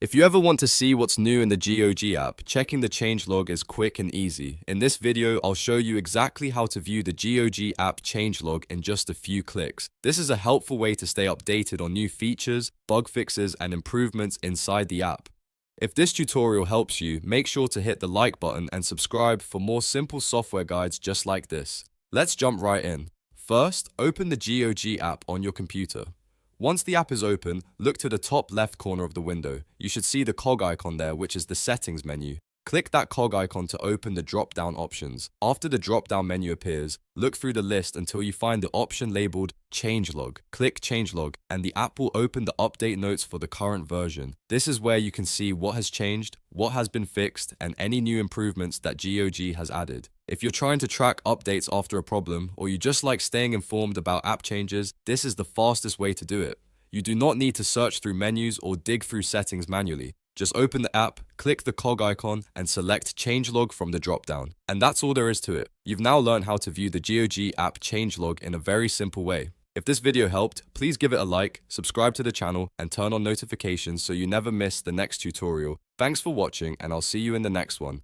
If you ever want to see what's new in the GOG app, checking the changelog is quick and easy. In this video, I'll show you exactly how to view the GOG app changelog in just a few clicks. This is a helpful way to stay updated on new features, bug fixes, and improvements inside the app. If this tutorial helps you, make sure to hit the like button and subscribe for more simple software guides just like this. Let's jump right in. First, open the GOG app on your computer. Once the app is open, look to the top left corner of the window. You should see the Cog icon there, which is the settings menu. Click that Cog icon to open the drop-down options. After the drop-down menu appears, look through the list until you find the option labeled Changelog. Click Changelog, and the app will open the update notes for the current version. This is where you can see what has changed, what has been fixed, and any new improvements that GOG has added. If you're trying to track updates after a problem, or you just like staying informed about app changes, this is the fastest way to do it. You do not need to search through menus or dig through settings manually. Just open the app, click the cog icon, and select Changelog from the dropdown. And that's all there is to it. You've now learned how to view the GOG app changelog in a very simple way. If this video helped, please give it a like, subscribe to the channel, and turn on notifications so you never miss the next tutorial. Thanks for watching, and I'll see you in the next one.